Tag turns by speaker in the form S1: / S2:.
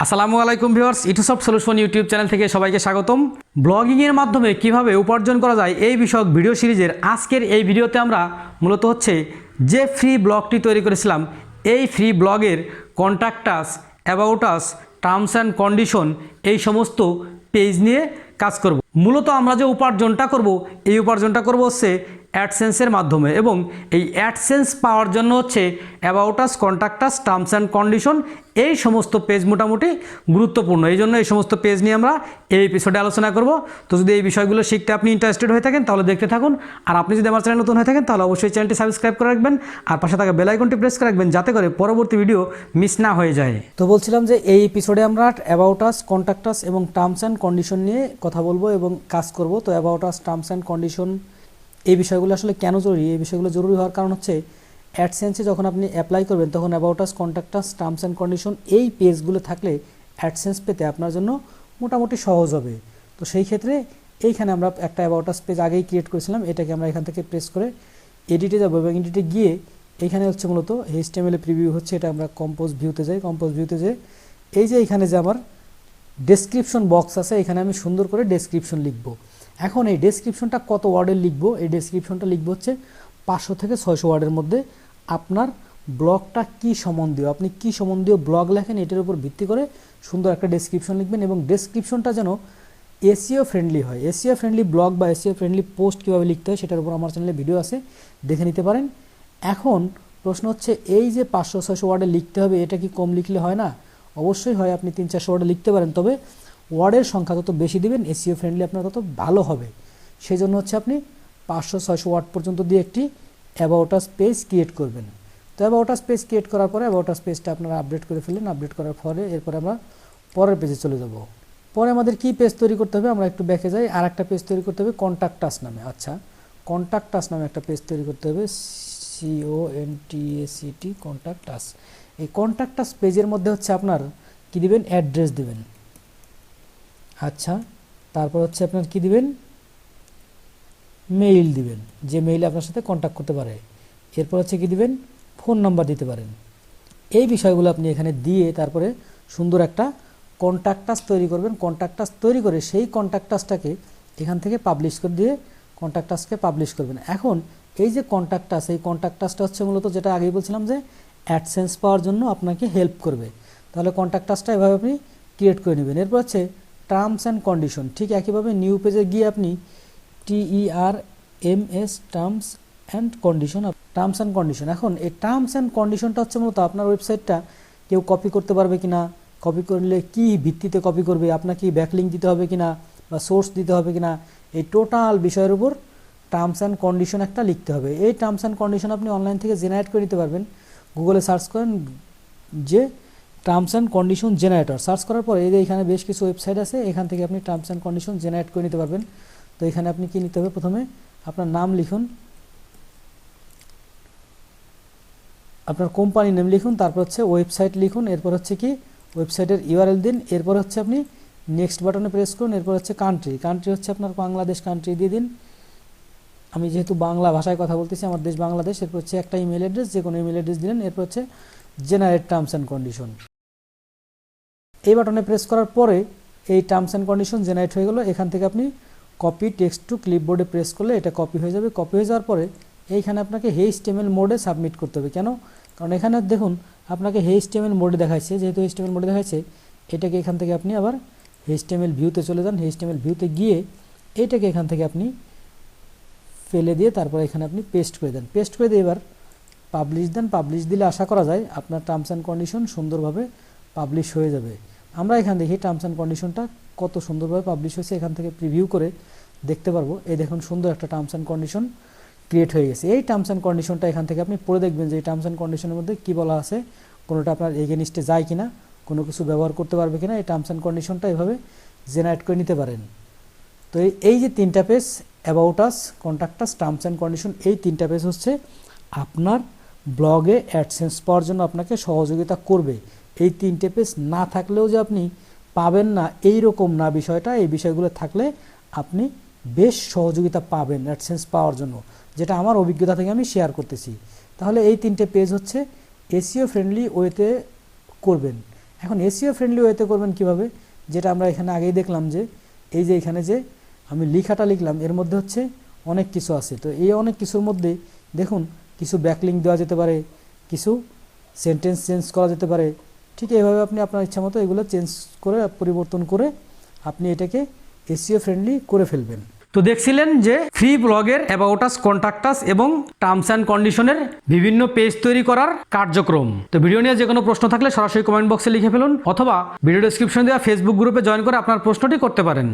S1: আসসালামু আলাইকুম viewers, YouTube solution YouTube channel থেকে সবাইকে স্বাগতম। ব্লগিংয়ের মাধ্যমে কিভাবে উপার্জন করা যায় এই বিষয়ক ভিডিও সিরিজের আজকের এই ভিডিওতে আমরা মূলত হচ্ছে যে ফ্রি ব্লগটি তৈরি করেছিলাম এই ফ্রি ব্লগের contact us, about us, terms and condition এই সমস্ত পেজ নিয়ে কাজ করব। মূলত আমরা যে উপার্জনটা করব এই উপার্জনটা করব হচ্ছে অ্যাডসেন্সের মাধ্যমে, এবং এই অ্যাডসেন্স পাওয়ার জন্য হচ্ছে about us, contact us, terms and condition এই সমস্ত পেজ মোটামুটি গুরুত্বপূর্ণ। এই জন্য এই সমস্ত পেজ নিয়ে আমরা এই এপিসোডে আলোচনা করব। তো যদি এই বিষয়গুলো শিখতে আপনি ইন্টারেস্টেড হয়ে থাকেন তাহলে দেখতে থাকুন। আর আপনি যদি আমার চ্যানেল নতুন হয়ে থাকেন তাহলে অবশ্যই চ্যানেলটি সাবস্ক্রাইব করে রাখবেন আর পাশে থাকা বেল আইকনটি প্রেস করে রাখবেন যাতে করে পরবর্তী ভিডিও মিস না হয়ে যায়। তো বলছিলাম যে এই এপিসোডে আমরা অ্যাবাউট আস, কন্ট্যাক্ট আস এবং টার্মস অ্যান্ড কন্ডিশন নিয়ে কথা বলবো এবং কাজ করব। তো about us, terms and condition এই বিষয়গুলো আসলে কেন জরুরি? এই বিষয়গুলো জরুরি হওয়ার কারণ হচ্ছে অ্যাডসেন্সে যখন আপনি অ্যাপ্লাই করবেন তখন about us, contact us, terms and condition এই পেজগুলো থাকলে অ্যাডসেন্স পেতে আপনার জন্য মোটামুটি সহজ হবে। তো সেই ক্ষেত্রে এইখানে আমরা একটা অ্যাবাউট আস পেজ আগেই ক্রিয়েট করেছিলাম, এটাকে আমরা এখান থেকে প্রেস করে এডিটে যাবো এবং এডিটে গিয়ে এইখানে হচ্ছে মূলত HTML প্রিভিউ হচ্ছে, এটা আমরা কম্পোজ ভিউতে যাই। কম্পোজ ভিউতে যে এই যে এখানে যে আমার ডেসক্রিপশন বক্স আছে এখানে আমি সুন্দর করে ডেসক্রিপশন লিখব। এখন এই ডেসক্রিপশনটা কত ওয়ার্ডের লিখব? এই ডেসক্রিপশনটা লিখব হচ্ছে 500 থেকে 600 ওয়ার্ডের মধ্যে। আপনার ব্লগটা কি সম্বন্ধীয়, আপনি কি সম্বন্ধীয় ব্লগ লেখেন এটার উপর ভিত্তি করে সুন্দর একটা ডেসক্রিপশন লিখবেন এবং ডেসক্রিপশনটা যেন এসইও ফ্রেন্ডলি হয়। এসইও ফ্রেন্ডলি ব্লগ বা এসইও ফ্রেন্ডলি পোস্ট কীভাবে লিখতে হয় সেটার উপর আমার চ্যানেলে ভিডিও আছে, দেখে নিতে পারেন। এখন প্রশ্ন হচ্ছে এই যে 500-600 ওয়ার্ডে লিখতে হবে, এটা কি কম লিখলে হয় না? অবশ্যই হয়, আপনি 300-400 ওয়ার্ডে লিখতে পারেন, তবে ওয়ার্ডের সংখ্যা যত বেশি দিবেন এসইও ফ্রেন্ডলি আপনার তত ভালো হবে। সেই জন্য হচ্ছে আপনি 500-600 ওয়ার্ড পর্যন্ত দিয়ে একটি অ্যাবাউট আস পেজ ক্রিয়েট করবেন। তো অ্যাবাউট আস পেজ ক্রিয়েট করার পরে অ্যাবাউট আস পেজটা আপনারা আপডেট করে ফেললেন। আপডেট করার পরে এরপরে আমরা পরের পেজে চলে যাব। পরে আমাদের কি পেজ তৈরি করতে হবে? আমরা একটু ব্যাকে যাই, আর একটা পেজ তৈরি করতে হবে কন্ট্যাক্ট আস নামে। আচ্ছা, কন্ট্যাক্ট আস নামে একটা পেজ তৈরি করতে হবে, CONTACT, কন্ট্যাক্ট আস। এই কন্ট্যাক্ট আস পেজের মধ্যে হচ্ছে আপনার কি দিবেন? অ্যাড্রেস দিবেন। আচ্ছা, তারপর হচ্ছে আপনার কি দিবেন? মেইল দিবেন, যে মেইলে আপনার সাথে কন্ট্যাক্ট করতে পারে। এরপর হচ্ছে কি দিবেন? ফোন নাম্বার দিতে পারেন। এই বিষয়গুলো আপনি এখানে দিয়ে তারপরে সুন্দর একটা কন্ট্যাক্ট আস তৈরি করবেন। কন্ট্যাক্ট আস তৈরি করে সেই কন্ট্যাক্ট আসটাকে এখান থেকে পাবলিশ করে দিয়ে কন্ট্যাক্ট আসকে পাবলিশ করবেন। এখন এই যে কন্ট্যাক্ট আস, এই কন্ট্যাক্ট আসটা হচ্ছে মূলত যেটা আগেই বলছিলাম যে অ্যাডসেন্স পাওয়ার জন্য আপনাকে হেল্প করবে। তাহলে কন্ট্যাক্ট আসটা এভাবে আপনি ক্রিয়েট করে নেবেন। এরপর হচ্ছে টার্মস অ্যান্ড কন্ডিশন। ঠিক একইভাবে নিউ পেজে গিয়ে আপনি TERMS, terms and condition, terms and condition. এখন এই টার্মস অ্যান্ড কন্ডিশনটা হচ্ছে মূলত আপনার ওয়েবসাইটটা কেউ কপি করতে পারবে কিনা, কপি করলে কি ভিত্তিতে কপি করবে, আপনাকে ব্যাকলিঙ্ক দিতে হবে কিনা বা সোর্স দিতে হবে কিনা, এই টোটাল বিষয়ের উপর টার্মস অ্যান্ড কন্ডিশন একটা লিখতে হবে। এই টার্মস অ্যান্ড কন্ডিশন আপনি অনলাইন থেকে জেনারেট করে নিতে পারবেন। গুগলে সার্চ করেন যে terms and condition generator, search করার পরে এই যে এখানে বেশ কিছু ওয়েবসাইট আছে, এখান থেকে আপনি টার্মস অ্যান্ড কন্ডিশন জেনারেট করে নিতে পারবেন। তো এখানে আপনি কি নিতে হবে? প্রথমে আপনার নাম লিখুন, আপনার কোম্পানির নেম লিখুন, তারপর হচ্ছে ওয়েবসাইট লিখুন, এরপর হচ্ছে কি ওয়েবসাইটের URL দিন, এরপর হচ্ছে আপনি নেক্সট বাটনে প্রেস করুন। এরপর হচ্ছে কান্ট্রি হচ্ছে আপনার বাংলাদেশ কান্ট্রি দিয়ে দিন। আমি যেহেতু বাংলা ভাষায় কথা বলতেছি, আমার দেশ বাংলাদেশ। এরপর হচ্ছে একটা ইমেল অ্যাড্রেস, যে কোনো ইমেল অ্যাড্রেস দিলেন। এরপর হচ্ছে জেনারেট টার্মস অ্যান্ড কন্ডিশন, এই বাটনে প্রেস করার পরে এই টার্মস অ্যান্ড কন্ডিশন জেনারেট হয়ে গেল। এখান থেকে আপনি কপি টেক্সট টু ক্লিপবোর্ডে প্রেস করলে এটা কপি হয়ে যাবে। কপি হয়ে যাওয়ার পরে এইখানে আপনাকে HTML মোডে সাবমিট করতে হবে। কেন? কারণ এখানে দেখুন আপনাকে HTML মোডে দেখাচ্ছে, যেহেতু HTML মোডে দেখাচ্ছে এটাকে এখান থেকে আপনি আবার HTML ভিউতে চলে যান। HTML ভিউতে গিয়ে এইটাকে এখান থেকে আপনি ফেলে দিয়ে তারপরে এখানে আপনি পেস্ট করে দেন। পেস্ট করে দিয়ে এবার পাবলিশ দেন। পাবলিশ দিলে আশা করা যায় আপনার টার্মস অ্যান্ড কন্ডিশন সুন্দরভাবে পাবলিশ হয়ে যাবে। আমরা এখান দেখি টার্মস অ্যান্ড কন্ডিশনটা কত সুন্দরভাবে পাবলিশ হয়েছে, এখান থেকে প্রিভিউ করে দেখতে পারবো। এই দেখুন সুন্দর একটা টার্মস অ্যান্ড কন্ডিশন ক্রিয়েট হয়ে গেছে। এই টার্মস অ্যান্ড কন্ডিশনটা এখান থেকে আপনি পড়ে দেখবেন যে এই টার্মস অ্যান্ড কন্ডিশনের মধ্যে কী বলা আছে, কোনোটা আপনার এগেনিস্টে যায় কিনা, কোনো কিছু ব্যবহার করতে পারবে কিনা। এই টার্মস অ্যান্ড কন্ডিশনটা এভাবে জেনারেট করে নিতে পারেন। তো এই যে তিনটা page, about us, contact us, terms and condition, এই তিনটা পেজ হচ্ছে আপনার ব্লগে অ্যাডসেন্স পাওয়ার জন্য আপনাকে সহযোগিতা করবে। এই তিনটে পেজ না থাকলেও যে আপনি পাবেন না এই রকম না বিষয়টা, এই বিষয়গুলো থাকলে আপনি বেশ সহযোগিতা পাবেন অ্যাডসেন্স পাওয়ার জন্য, যেটা আমার অভিজ্ঞতা থেকে আমি শেয়ার করতেছি। তাহলে এই তিনটে পেজ হচ্ছে এসইও ফ্রেন্ডলি ওয়েতে করবেন।
S2: এখন এসইও ফ্রেন্ডলি ওয়েতে করবেন কিভাবে, যেটা আমরা এখানে আগেই দেখলাম যে এই যে এখানে যে আমি লেখাটা লিখলাম এর মধ্যে হচ্ছে অনেক কিছু আছে। তো এই অনেক কিছুর মধ্যে দেখুন কিছু ব্যাকলিঙ্ক দেওয়া যেতে পারে, কিছু সেন্টেন্স চেঞ্জ করা যেতে পারে। ঠিক এইভাবে আপনি আপনার ইচ্ছা মতো এগুলো চেঞ্জ করে পরিবর্তন করে আপনি এটাকে এসইও ফ্রেন্ডলি করে ফেলবেন।
S1: তো দেখছিলেন যে ফ্রি ব্লগের অ্যাবাউট আস, কন্টাক্ট আস এবং টার্মস অ্যান্ড কন্ডিশনের বিভিন্ন পেজ তৈরি করার কার্যক্রম। তো ভিডিও নিয়ে যে কোনো প্রশ্ন থাকলে সরাসরি কমেন্ট বক্সে লিখে ফেলুন, অথবা ভিডিও ডেসক্রিপশনে দেওয়া ফেসবুক গ্রুপে জয়েন করে আপনার প্রশ্নটি করতে পারেন।